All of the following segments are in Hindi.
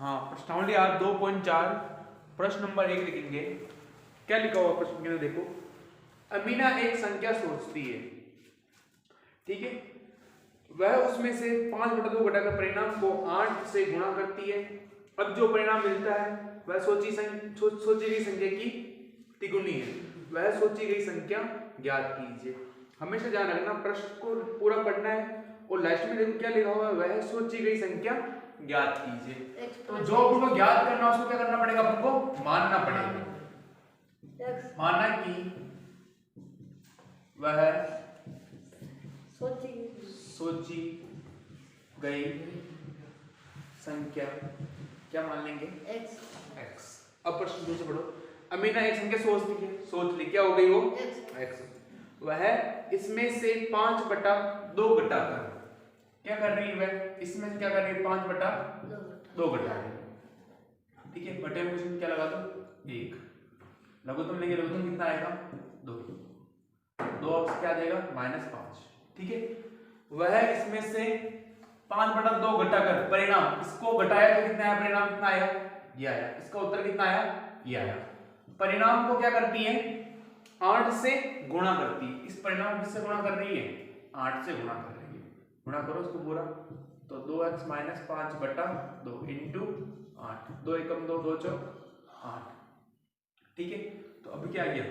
हाँ, प्रश्नावली आज 2.4 प्रश्न नंबर 1 लिखेंगे। क्या लिखा हुआ प्रश्न के अंदर देखो, अमीना एक संख्या सोचती है, ठीक है, वह उसमें से 5/2 घटाकर परिणाम को 8 से गुणा करती है। अब जो परिणाम मिलता है वह सोची गई संख्या की तिगुनी है। वह सोची गई संख्या ज्ञात कीजिए। हमेशा ध्यान रखना, प्रश्न को पूरा पढ़ना है और लास्ट में देखो क्या लिखा हुआ है, वह सोची गई संख्या ज्ञात कीजिए। तो जो आपको ज्ञात करना उसको क्या करना पड़ेगा, आपको मानना पड़ेगा। माना कि वह सोची गई संख्या क्या मान लेंगे, x। अब प्रश्न दूसरा पढ़ो, अमीना एक संख्या सोच ली, क्या हो गई वो x। वह इसमें से 5/2 घटाकर क्या कर रही है, वह इसमें से क्या कर रही है, 5/2 घटा रही है, ठीक है। बटे में कुछ क्या लगा दो 1, लघुत्तम लेंगे, लघुत्तम कितना आएगा 2 अब क्या आ जाएगा -5, ठीक है। वह इसमें से 5/2 घटाकर परिणाम, इसको घटाया तो कितना आया, परिणाम कितना आया, ये आया। इसका उत्तर कितना आया, ये आया। परिणाम को क्या करती है, 8 से गुणा करती है। इस परिणाम को किससे गुणा कर रही है, 8 से गुणा कर रही है। गुणा करो इसको पूरा, तो 2x - 5/2 इंटू 8, 2 एकम 2, 2 चौक 8, ठीक है। तो अभी क्या आ गया,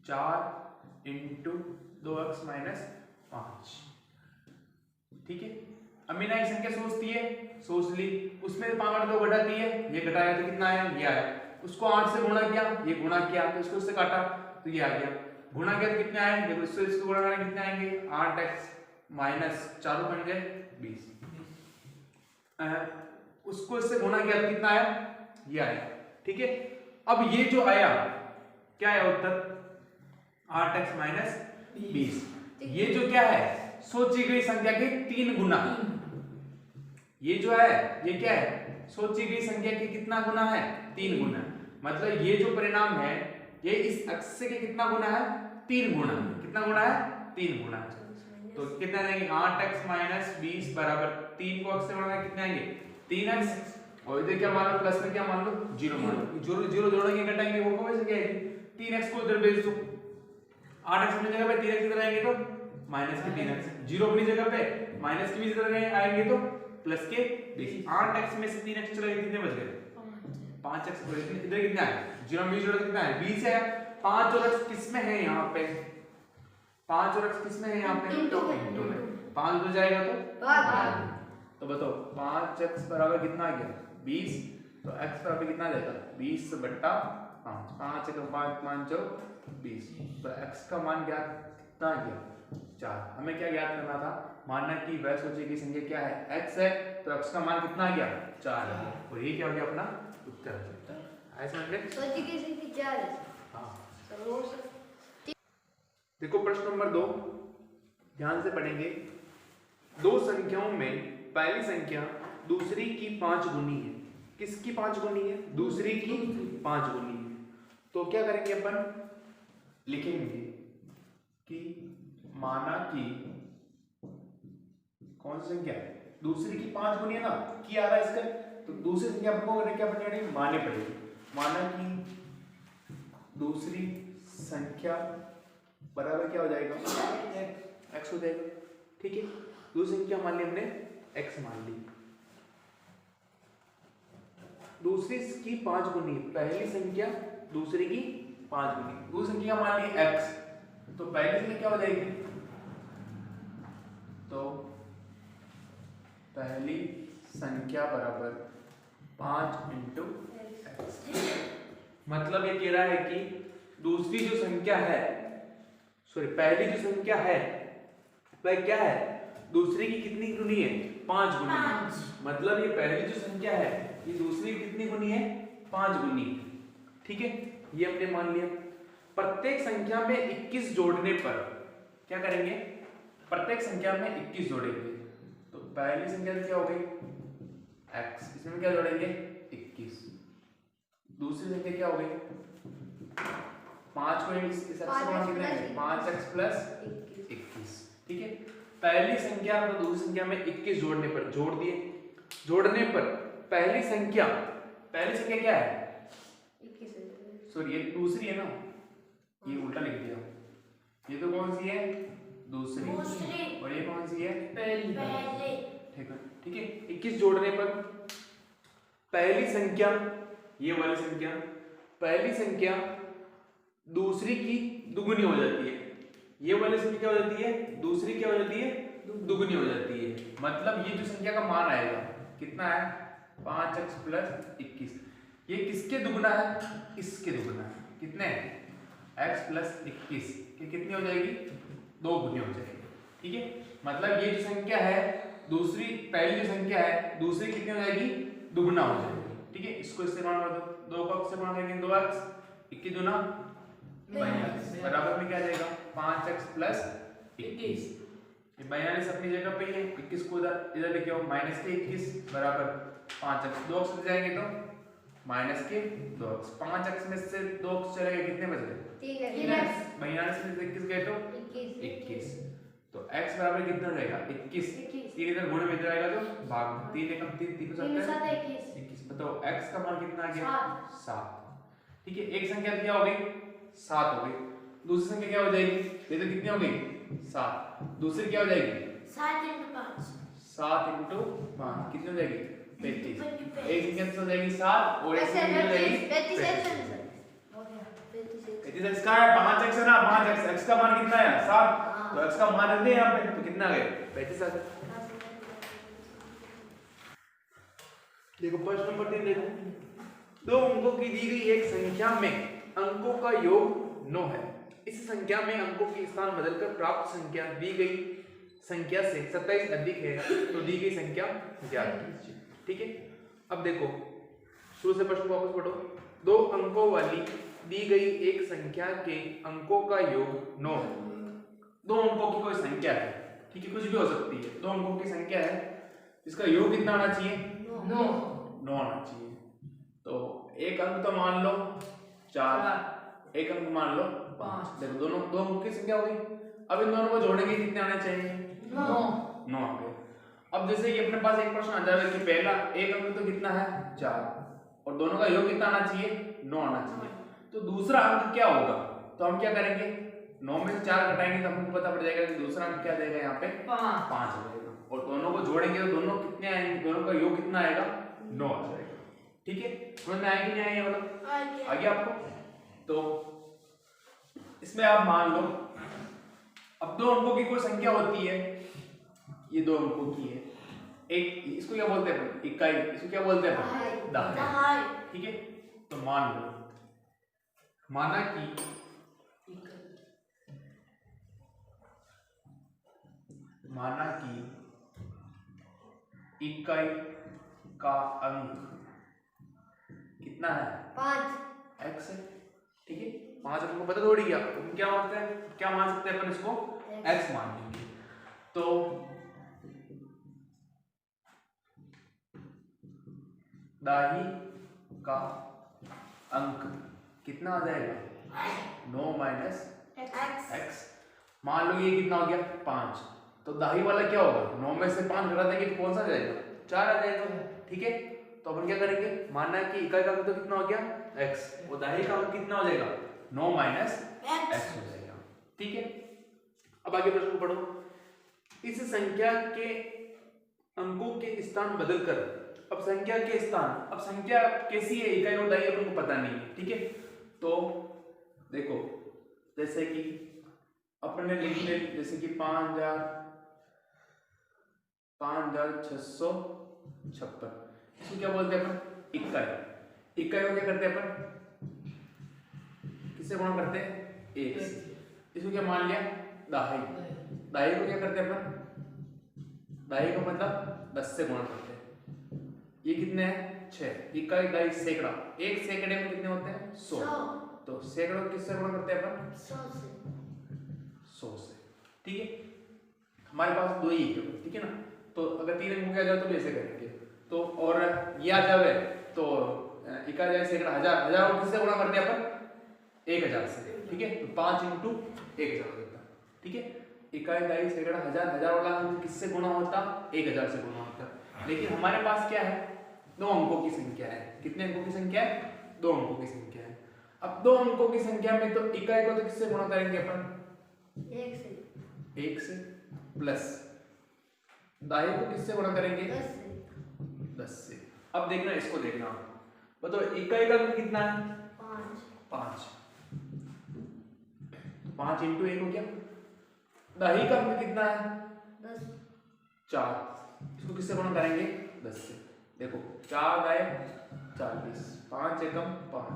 4 इंटू 2x - 5, ठीक है। अमीना एक संख्या सोचती है, सोच ली, उसमें 5/2 घटाती है, ये घटाया तो कितना आया, ये आया। उसको 8 से गुणा किया, ये गुणा किया तो इसको इससे काटा तो ये आ गया। गुणा किया तो कितने आए, देखो इससे इसको गुणा करना कितने आएंगे, 8x - 4 पंजे 20, उसको इससे गुणा किया तो कितना आया, ये आया, ठीक है। अब ये जो आया क्या आया उत्तर, 8x - 20। ये जो क्या है, सोची गई संख्या के 3 गुना। ये जो है ये क्या है, सोची गई संख्या के कितना गुना है, 3 गुना। मतलब ये जो परिणाम है ये इस अक्ष के कितना गुना है, 3 गुना। कितना गुना है, 3 गुना। तो कितना आएंगे, 8x - 20 बराबर 3 को अक्ष से गुणा कितने आएंगे, 3x। और इधर क्या मान लो, प्लस में क्या मान लो, 0 मान लो। 0 जोड़ेंगे घटाएंगे, वो को वैसे क्या आएगी, 3x को इधर भेज दो, 8x अपनी जगह पे 3x इधर आएंगे तो माइनस के 3x, 0 अपनी जगह पे माइनस के 20 इधर आएंगे तो प्लस के 20। 8x में से 3x चला गया, कितने बच गए, 5x। इधर कितना है, 0 में 20 जोड़ कितना है, 20 है। 5 और x किस में है, यहाँ पे 5 और x किस में है, यहाँ पे इंटू में। 5 हो जाएगा तो बताओ 5x बराबर कितना आ गया, 20। तो x बराबर कितना आ जाएगा, 20/5। 5 1 5 5 जो 20। तो x का मान क्या कितना आ गया, 4। हमें क्या ज्ञात करना था, मानना कि वह सोची गई संख्या क्या है, x है, तो x का मान कितना आ गया, 4 है। और ये क्या हो गया अपना उत्तर। ऐसे मतलब सोची गई संख्या 4 है। हाँ, देखो प्रश्न नंबर 2 ध्यान से पढ़ेंगे। दो संख्याओं में पहली संख्या दूसरी की 5 गुनी है। किसकी 5 गुनी है, दूसरी की 5 गुनी है। तो क्या करेंगे अपन, लिखेंगे कि माना कि कौन सी संख्या है, दूसरी की 5 गुनी है ना, की आ रहा है इसका, तो दूसरी संख्या आपको क्या बननी पड़ेगी, माने पड़ेगी। माना कि दूसरी संख्या बराबर क्या हो जाएगा, x हो जाएगा, ठीक है। दूसरी संख्या मान ली हमने, x मान ली। दूसरी की 5 गुनी, पहली संख्या दूसरी की 5 गुनी, दूसरी संख्या मान ली x, तो पहली संख्या क्या हो जाएगी, तो पहली संख्या बराबर 5 इंटू x। मतलब ये कह रहा है कि दूसरी जो संख्या है, सॉरी पहली जो संख्या है वह क्या है, दूसरी की कितनी गुनी है, 5 गुनी है। मतलब ये पहली जो संख्या है ये दूसरी की कितनी गुनी है, 5 गुनी, ठीक है। ये हमने मान लिया। प्रत्येक संख्या में 21 जोड़ने पर क्या करेंगे, प्रत्येक संख्या में 21 जोड़ेंगे। तो पहली संख्या क्या हो गई x, इसमें क्या जोड़ेंगे 21। दूसरी संख्या क्या हो गई, 5 को इसके साथ से कितने, 5x + 21, ठीक है। पहली संख्या और दूसरी संख्या में 21 जोड़ने पर जोड़ दिए, जोड़ने पर पहली संख्या क्या है, सॉरी ये दूसरी है ना, ये उल्टा लिख दिया, ये तो कौन सी है, दूसरी, और ये कौन सी है, पहली। ठीक है 21 जोड़ने पर पहली संख्या, ये वाली संख्या, पहली संख्या दूसरी की दुगुनी हो जाती है, ये वाली संख्या क्या हो जाती है, दूसरी क्या हो जाती है, दुगुनी हो जाती है। मतलब ये जो संख्या का मान आएगा कितना है, 5x + 21, ये किसके दुगुना है, इसके दुगुना है, कितने, x + 21 की कितनी हो जाएगी, 2 गुनी हो जाएगी। ठीक है, मतलब ये जो संख्या है दूसरी, पहली जो संख्या है दूसरी कितनी हो जाएगी, दुगुना हो जाएगी। ठीक है, इसको इससे गुणा कर दो, 2 को x से गुणा करेंगे 2x, 21 दूना 42, बराबर में क्या आ जाएगा, 5x + 21, ये 42 अपनी जगह पे ही है, 21 को इधर लेके आओ, -21 बराबर 5x, 2x ले जाएंगे तो -2x, 5x में से 2x चले गए, कितने बच गए, 3x, 42 में से 21 गए तो 21, तो x बराबर कितना हो जाएगा, 21, 3 इधर गुणे में इधर आएगा तो भाग, 3 एकम 3, 3 को 21, बताओ x का मान कितना आ गया, 7। ठीक है, एक संख्या क्या हो गई, 7 हो गई, दूसरी संख्या क्या हो जाएगी, ये तो कितनी हो गई, 7, दूसरी क्या हो जाएगी, 7 × 5 कितनी हो जाएगी, 35, एक संख्या हो जाएगी 7 और एक संख्या हो जाएगी 35, x का है 5x है ना, 5x, x का मान कितना है, 7, तो x का मान रख दे यहाँ पे, तो कितना आ गया, 35 आ गया। देखो प्रश्न नंबर 3 देखो, 2 अंकों की दी गई एक संख्या में अंकों का योग 9 है, इस संख्या में अंकों के स्थान बदलकर प्राप्त संख्या दी गई संख्या से 27 अधिक है, तो दी गई संख्या ज्ञात कीजिए। ठीक है, अब देखो शुरू से प्रश्न वापस पढ़ो, 2 अंकों वाली दी गई एक संख्या के अंकों का योग 9 है, 2 अंकों की कोई संख्या है, ठीक है, कुछ भी हो सकती है, 2 अंकों की संख्या है, इसका योग कितना आना चाहिए, 9 आना चाहिए। तो एक अंक तो मान लो 4, एक अंक मान लो 5, देखो दोनों 2 अंक की संख्या हो गई, अब इन दोनों को जोड़ेंगे कितने आने चाहिए, 9 आ गए। अब जैसे कि अपने पास एक प्रश्न आ जाएगा कि पहला एक अंक तो कितना है, 4, और दोनों का योग कितना आना चाहिए, 9 आना चाहिए, तो दूसरा अंक क्या होगा, तो हम क्या करेंगे, 9 में से 4 घटाएंगे तो हमको पता पड़ जाएगा कि दूसरा अंक क्या देगा, यहाँ पे 5 हो जाएगा, और दोनों को जोड़ेंगे तो दोनों कितने आएंगे, दोनों का योग कितना आएगा, 9 आ जाएगा। ठीक है, समझ में आएगी नहीं आएगी, मतलब आ गया आपको। तो इसमें आप मान लो अब 2 अंकों की कोई संख्या होती है, ये 2 अंकों की है, एक इसको क्या बोलते हैं, इकाई, इसको क्या बोलते हैं, दहाई। ठीक है, तो मान लो, माना कि इकाई का अंक कितना है, 5x है। ठीक है, 5 हमको पता थोड़ी क्या, हम क्या मानते हैं, क्या मान सकते हैं अपन इसको, x मान लेंगे। तो दाही का अंक कितना आ जाएगा, 9 - x, मान लो ये कितना हो गया, 5, तो दाही वाला क्या होगा, 9 में से 5 घटा देंगे तो कौन सा आ जाएगा, 4 आ जाएगा। ठीक है, तो अपन क्या करेंगे, मानना है कि इकाई का अंक तो कितना हो गया, x, और दाही का अंक कितना हो जाएगा, 9 - x हो जाएगा। ठीक है, अब आगे प्रश्न पढ़ो, इस संख्या के अंकों के स्थान बदलकर, अब संख्या के स्थान, अब संख्या कैसी है, इकाई और दाई अपन को पता नहीं है। ठीक है, तो देखो जैसे कि अपने लिख ले, जैसे कि 5656, इसको क्या बोलते हैं अपन, इकाई। इकाई को क्या करते हैं अपन, किससे गुणा करते हैं, 1 से, इसको क्या मान लिया, दाही। दाही को क्या करते हैं अपन, दाही को मतलब 10 से गुणा करते हैं, ये कितने हैं, 6, इकाई दाई सैकड़ा, एक सैकड़े में कितने होते हैं, 100, तो सैकड़ों किससे गुणा करते हैं अपन, 100 से। ठीक है, हमारे पास 2 ही है, ठीक है ना, तो अगर 3 अंकों के आ जाए तो ऐसे करेंगे, तो और ये आ जाए तो इकाई दाई सैकड़ा, हजार को किससे गुणा करते हैं अपन, 1000 से। ठीक है, तो 5 × 1000 होता है। ठीक है, इकाई दाई सैकड़ा, हजार वाला अंक किससे गुणा होता, 1000 से गुणा होता है। लेकिन हमारे पास क्या है, 2 अंकों की संख्या है। कितने अंकों की संख्या है? 2 अंकों की संख्या है। अब 2 अंकों की संख्या में तो इकाई को तो किससे गुणा करेंगे अपन? 1 से प्लस दाहिने को किससे गुणा करेंगे? 10 से। अब देखना, इसको देखना, बताओ इकाई का अंक कितना है? 5। 5 इंटू 1 हो गया। दाहिने का अंक कितना है? 4। इसको किससे गुणा करेंगे? 10 से। देखो 4 दाए 40, 5 एकम 5,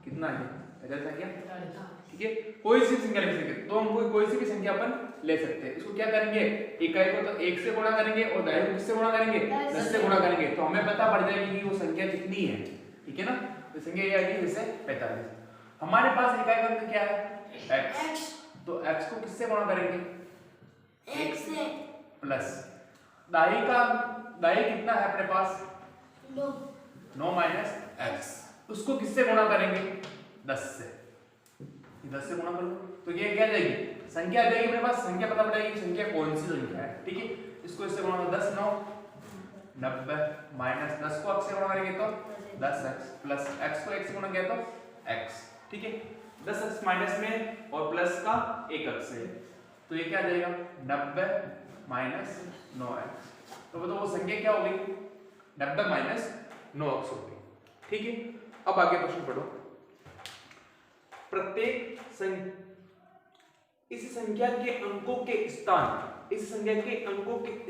कितना है? इधर संख्या, ठीक है। कोई सी संख्या ले सकते, तो हम कोई सी भी संख्या अपन ले सकते हैं। इसको क्या करेंगे? इकाई को तो 1 से गुणा करेंगे और दाहिने को किससे गुणा करेंगे? 10 से गुणा करेंगे, तो हमें पता पड़ जाएगी कि वो संख्या कितनी है, ठीक है ना। तो संख्या ये आ गई जैसे 45। हमारे पास इकाई का अंक क्या है? x, तो x को किससे गुणा करेंगे? 1 से प्लस दाई कितना है अपने पास? 9 माइनस x, उसको किससे गुणा करेंगे? 10 से। 10 से गुणा कर लो तो ये क्या जाएगी? संख्या आ जाएगी अपने पास। संख्या पता पड़ेगी संख्या कौन सी संख्या है, ठीक है। इसको इससे गुणा करो, 10 9 90 माइनस 10 को x से गुणा करेंगे तो 10x प्लस x को 1 से गुणा किया तो x, ठीक है। 10x माइनस में और प्लस का 1x है, तो ये क्या आ जाएगा? 90 माइनस 9x। तो बताओ वो संख्या क्या हो गई? 90 माइनस 9x हो गई, ठीक है। अब आगे प्रश्न पढ़ो। प्रत्येक इस संख्या के अंकों के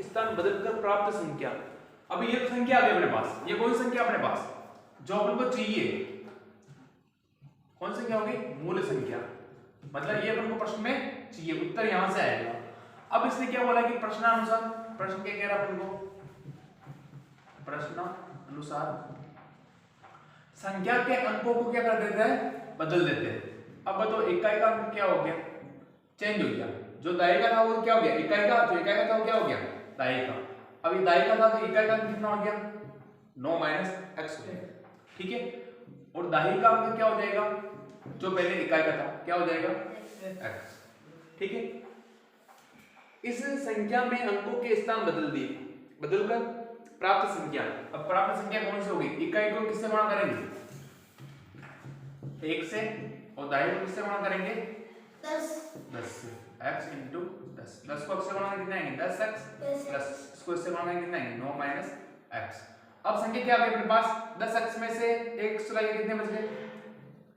स्थान बदलकर प्राप्त संख्या। अभी ये तो संख्या आ गई अपने पास, ये कौन संख्या अपने पास जो अपन को चाहिए? कौन संख्या होगी? मूल संख्या। मतलब ये अपन को प्रश्न में चाहिए, उत्तर यहां से आएगा। अब इसने क्या बोला कि प्रश्नानुसार, प्रश्न क्या कह रहा अपन को? प्रश्नानुसार संख्या के अंकों को क्या कर देते हैं? बदल देते हैं। अब बताओ इकाई का अंक क्या हो गया? चेंज हो गया। जो दाई का था वो क्या हो गया? इकाई का। जो इकाई का था वो क्या हो गया? दाई का। अभी दाई का था तो इकाई का अंक कितना हो गया? 9 माइनस x हो जाएगा, ठीक है। और दाई का अंक क्या हो जाएगा? जो पहले इकाई का था क्या हो जाएगा? x, ठीक है। इस संख्या में अंकों के स्थान बदल दिए, बदलकर प्राप्त संख्या। अब प्राप्त संख्या कौन सी होगी? इकाई को किससे गुणा करेंगे? 1 से, और दाहिने को किससे गुणा करेंगे? 10 से। x इंटू 10, 10 को x से गुणा करेंगे कितना आएंगे? 10x प्लस इसको इससे गुणा करेंगे कितना आएंगे? 9 माइनस x। अब संख्या क्या आ गई अपने पास? 10x में से 1 चला गया, कितने बच गए?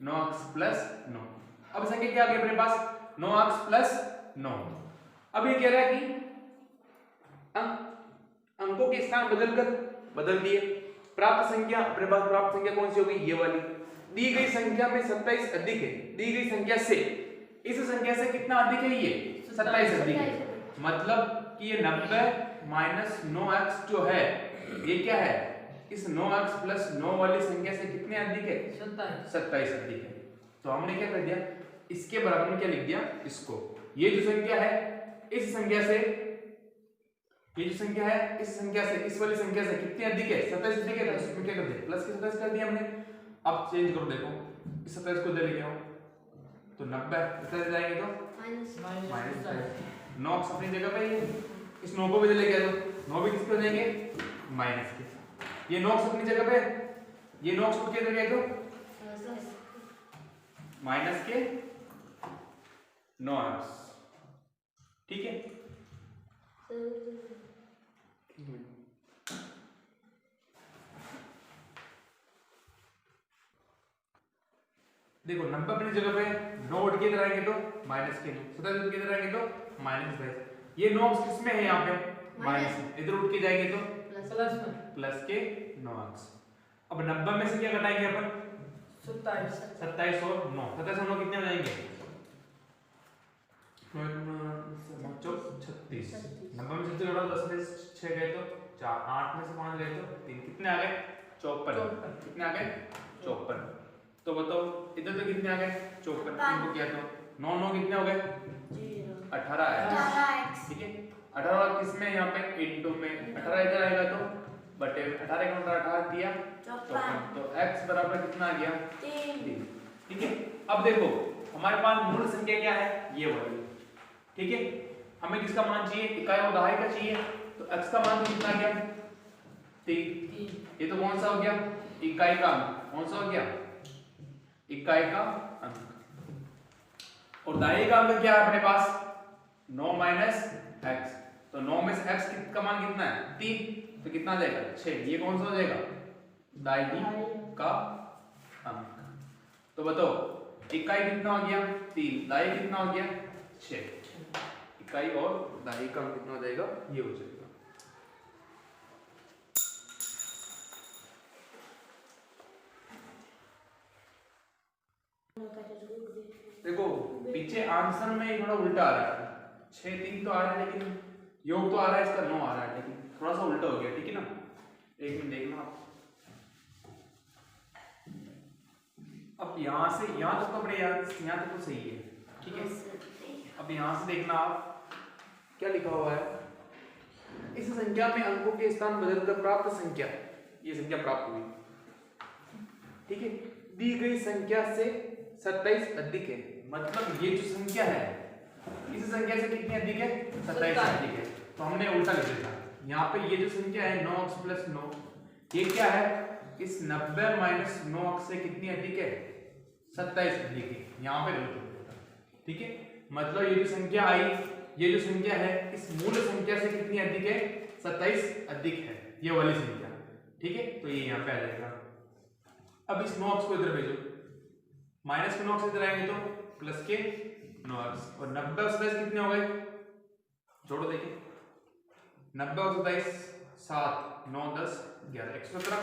9x plus 9। अब संख्या क्या आ गई अपने पास? 9x plus 9। अब ये कह रहा है कि अंकों के स्थान बदल दिए। प्राप्त संख्या अपने पास, प्राप्त संख्या कौन सी होगी? ये वाली। दी गई संख्या में 27 अधिक है, दी गई संख्या से इस संख्या से कितना अधिक है? ये 27 अधिक है। मतलब कि ये 90 माइनस 9x जो है ये क्या है? इस 9x प्लस 9 वाली संख्या से कितने अधिक है? 27 अधिक है। तो हमने क्या कर दिया? इसके बराबर में क्या लिख दिया? इसको। ये जो संख्या है इस संख्या से, ये जो संख्या है इस संख्या से, इस वाली संख्या से कितनी अधिक है? 27 अधिक है। तो इसमें क्या कर दिया? प्लस के 27 कर दिया हमने। अब चेंज करो, देखो इस 27 को इधर लेके आओ तो 90 इधर जाएंगे तो माइनस 9 अपनी जगह पे है, इस 9 को भी इधर लेके आ दो, 9 भी किस पे हो जाएंगे? माइनस के। ये 9 अपनी जगह पे, ये 9 को किधर गए तो माइनस के 9x, ठीक है। देखो 90 अपनी जगह पे, 9 उठ के इधर आएंगे तो माइनस के 9, 27 उठ के इधर आएंगे तो माइनस 10। ये 9 किस में है? यहाँ पे माइनस में। इधर उठ के जाएंगे तो प्लस के 9x। अब 90 में से क्या घटाएंगे अपन? 27 और 9, 27 और 9 कितने हो जाएंगे? 36। 90 में से 10 में 6 गए तो 4, 8 में से 5 गए तो 3, कितने आ गए? 54। कितने आ गए? 54। तो बताओ इधर तो कितने आ गए? 54। इनको किया तो 9 9 कितने हो गए? 18 आया, ठीक है। 18 किस में? यहाँ पे इनटू में 18 इधर आएगा तो बटे 18 का 18 दिया 54। तो x बराबर कितना आ गया? 3, ठीक है। अब देखो हमारे पास मूल संख्या क्या है? ये वाली, ठीक है। हमें किसका मान चाहिए? इकाई और दहाई का चाहिए। तो x का मान कितना आ गया? 3। ये तो कौन सा हो गया, इकाई का अंक। कौन सा हो गया, इकाई का अंक। और दाई का अंक क्या है अपने पास, 9 माइनस एक्स। तो 9 में से एक्स का मान कितना है, 3, तो कितना आ जाएगा 6। ये कौन सा हो जाएगा, दाई का अंक। तो बताओ इकाई कितना हो गया 3, दाई कितना हो गया 6। इकाई और दाई का अंक कितना हो जाएगा, ये हो जाएगा। देखो पीछे आंसर में थोड़ा उल्टा आ रहा है, 6 3 तो आ रहा है लेकिन योग तो आ रहा है इसका 9 आ रहा है, लेकिन थोड़ा सा उल्टा हो गया, ठीक है ना। एक मिनट देखना आप, अब यहाँ से यहाँ तक तो अपने यहाँ तक तो सही है, ठीक है। अब यहाँ से देखना आप क्या लिखा हुआ है, इस संख्या में अंकों के स्थान बदलकर प्राप्त संख्या, ये संख्या प्राप्त हुई, ठीक है। दी गई संख्या से 27 अधिक है, मतलब ये जो संख्या है इस संख्या से कितनी अधिक है, 27 अधिक है। तो हमने उल्टा लिख दिया, यहाँ पे ये जो संख्या है 9x + 9, ये क्या है, इस 90 माइनस 9x से कितनी अधिक है, 27 अधिक है। यहाँ पे गलत हो गया, ठीक है। मतलब ये जो संख्या आई, ये जो संख्या है इस मूल संख्या से कितनी अधिक है, 27 अधिक है, ये वाली संख्या, ठीक है। तो ये यहाँ पे आ जाएगा। अब इस 9x को इधर भेजो, माइनस के 9x इधर आएंगे तो प्लस के 9x, और 90 और 27 कितने हो गए, जोड़ो देखिए, 90 और 27 7 9 10 11 117,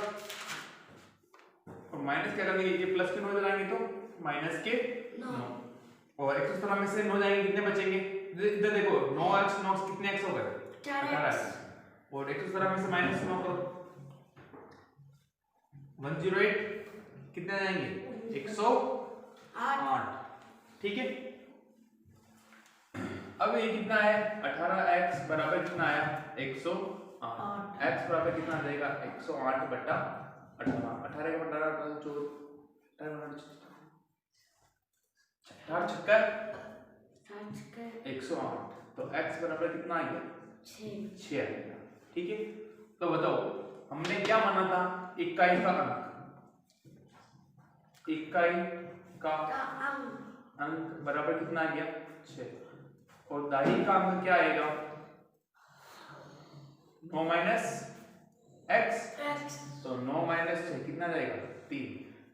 और माइनस क्या करेंगे, ये प्लस के 9 इधर आएंगे तो माइनस के 9, और 117 में से 9 जाएंगे कितने बचेंगे, इधर देखो 9x 9x कितने x हो गए, 18x, और 117 में से माइनस 9 करो 108, कितने जाएंगे 108, ठीक है। अब ये कितना है 18x बराबर कितना आया 108, x बराबर कितना आ जाएगा 108 बटा 18, 18 का बटा 18 जोड़ 18 छक्का 108, तो x बराबर कितना आ गया 6 आ गया, ठीक है। तो बताओ हमने क्या माना था, इकाई का अंक, इकाई का अंक बराबर कितना आ गया 6, और दाई का अंक क्या आएगा 9 माइनस x, तो 9 माइनस 6 कितना जाएगा 3।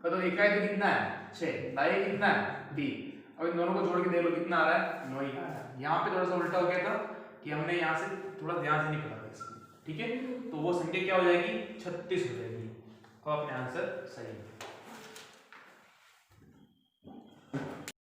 तो इकाई तो कितना है 6, दाई कितना है 3। अब इन दोनों को जोड़ के देख लो कितना आ रहा है 9 ही आ रहा है। यहाँ पे थोड़ा सा उल्टा हो गया था कि हमने यहाँ से थोड़ा ध्यान से नहीं पढ़ा था इसमें, ठीक है। तो वो संख्या क्या हो जाएगी 36 हो जाएगी, तो अपने आंसर सही है।